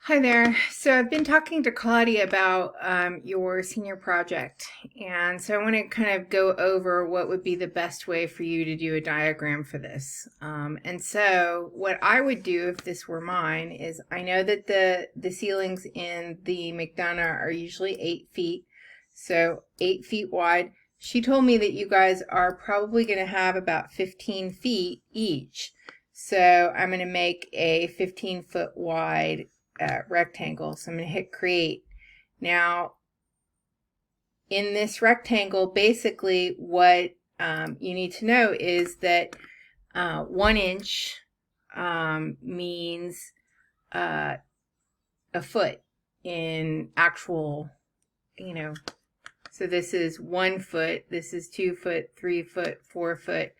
Hi there. So I've been talking to Claudia about your senior project, and so I want to kind of go over what would be the best way for you to do a diagram for this. And so what I would do if this were mine is I know that the ceilings in the McDonough are usually 8 feet, so 8 feet wide. She told me that you guys are probably going to have about 15 feet each, so I'm going to make a 15-foot wide rectangle. So I'm going to hit create. Now, in this rectangle, basically what you need to know is that 1 inch means a foot in actual, so this is 1 foot, this is 2 foot, 3 foot, 4 foot.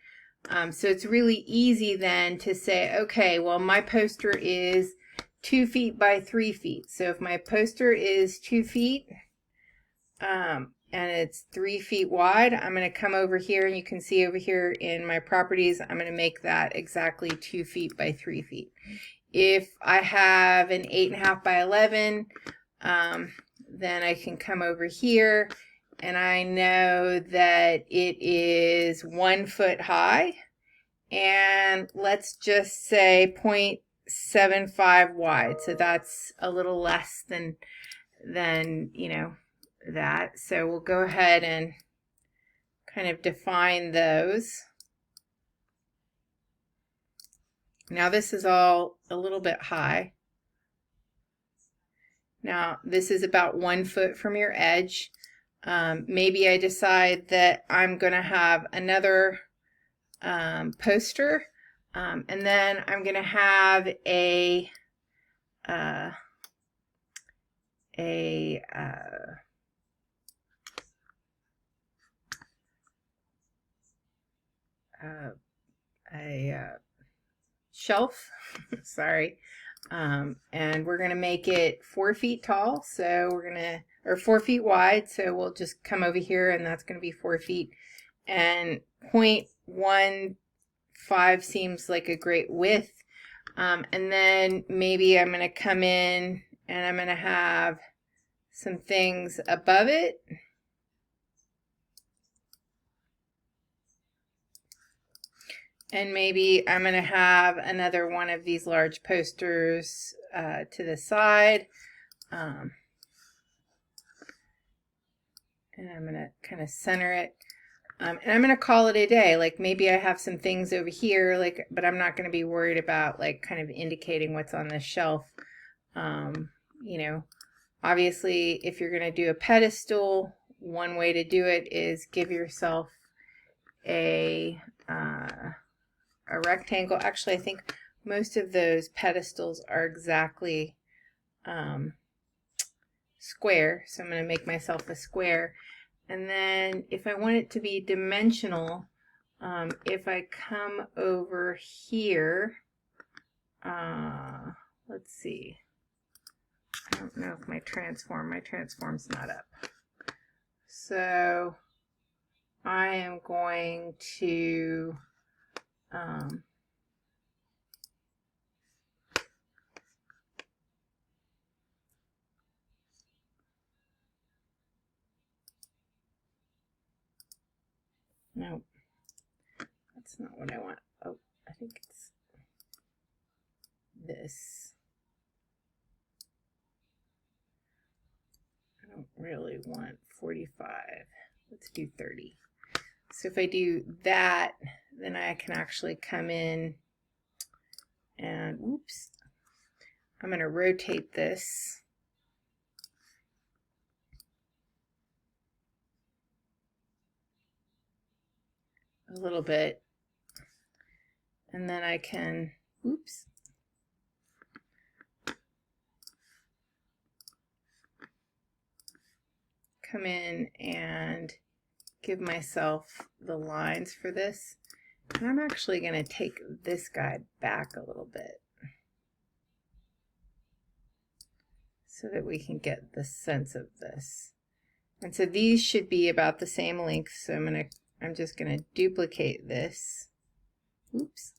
So it's really easy then to say, okay, well, my poster is 2 feet by 3 feet. So if my poster is 2 feet and it's 3 feet wide, I'm going to come over here, and you can see over here in my properties, I'm going to make that exactly 2 feet by 3 feet. If I have an 8.5 by 11, then I can come over here, and I know that it is 1 foot high, and let's just say 0.75 wide. So that's a little less than that. So we'll go ahead and kind of define those. Now this is all a little bit high. Now this is about 1 foot from your edge. Maybe I decide that I'm going to have another poster, and then I'm going to have a shelf, sorry, and we're going to make it 4 feet tall, so we're going to, or 4 feet wide, so we'll just come over here, and that's going to be 4 feet, and 0.15 seems like a great width, and then maybe I'm going to come in and I'm going to have some things above it. And maybe I'm going to have another one of these large posters to the side. And I'm going to kind of center it. And I'm going to call it a day. Like maybe I have some things over here, but I'm not going to be worried about kind of indicating what's on this shelf. Obviously, if you're going to do a pedestal, one way to do it is give yourself a rectangle. Actually, I think most of those pedestals are exactly square, so I'm going to make myself a square. And then if I want it to be dimensional, if I come over here, let's see, I don't know if my transform's not up. So I am going to no, that's not what I want. Oh, I think it's this. I don't really want 45. Let's do 30. So if I do that, then I can actually come in and, oops, I'm going to rotate this. A little bit, and then I can, oops, come in and give myself the lines for this. And I'm actually going to take this guy back a little bit so that we can get the sense of this. And so these should be about the same length, so I'm just going to duplicate this. Oops.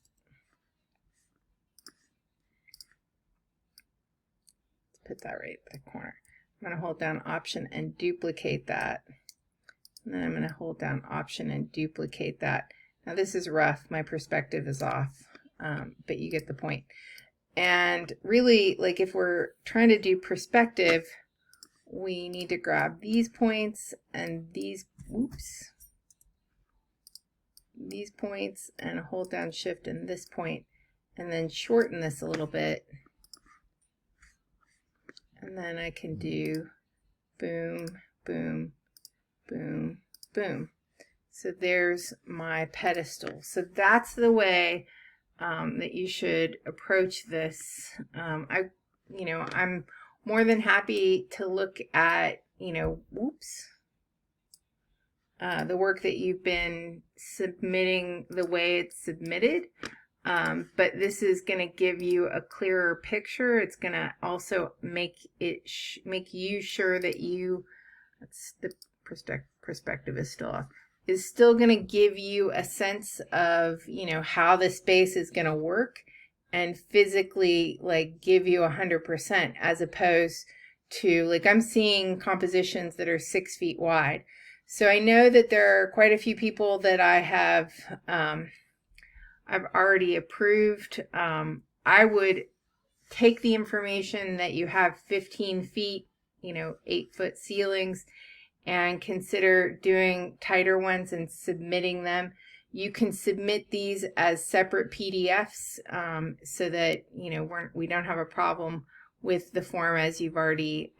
put that right at the corner. I'm going to hold down Option and duplicate that. And then I'm going to hold down Option and duplicate that. Now this is rough. My perspective is off, but you get the point. And really, like if we're trying to do perspective, we need to grab these points and these, oops, these points and hold down Shift and this point, and then shorten this a little bit. And then I can do boom, boom, boom, boom. So there's my pedestal. So that's the way that you should approach this. I'm more than happy to look at, whoops, the work that you've been submitting the way it's submitted. But this is going to give you a clearer picture. It's going to also make it make you sure that you, that's the perspective is still off, is still going to give you a sense of, how the space is going to work and physically like give you 100%, as opposed to like I'm seeing compositions that are 6 feet wide. So I know that there are quite a few people that I have I've already approved. I would take the information that you have 15 feet, 8-foot ceilings, and consider doing tighter ones and submitting them. You can submit these as separate PDFs so that we don't have a problem with the form as you've already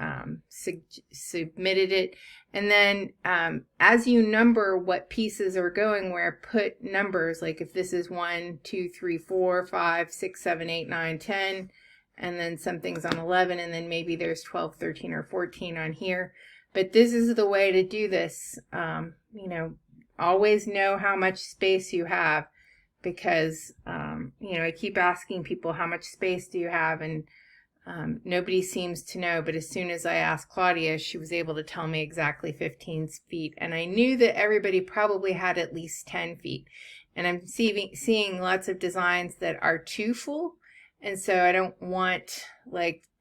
submitted it. And then as you number what pieces are going where, put numbers, like if this is 1, 2, 3, 4, 5, 6, 7, 8, 9, 10, and then something's on 11, and then maybe there's 12, 13, or 14 on here. But this is the way to do this. Always know how much space you have, because I keep asking people, how much space do you have? And nobody seems to know, but as soon as I asked Claudia, she was able to tell me exactly 15 feet. And I knew that everybody probably had at least 10 feet. And I'm seeing lots of designs that are too full. And so I don't want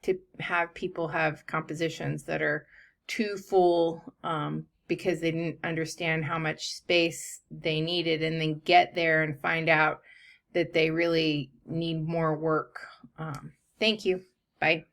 to have people have compositions that are too full because they didn't understand how much space they needed, and then get there and find out that they really need more work. Thank you. Bye.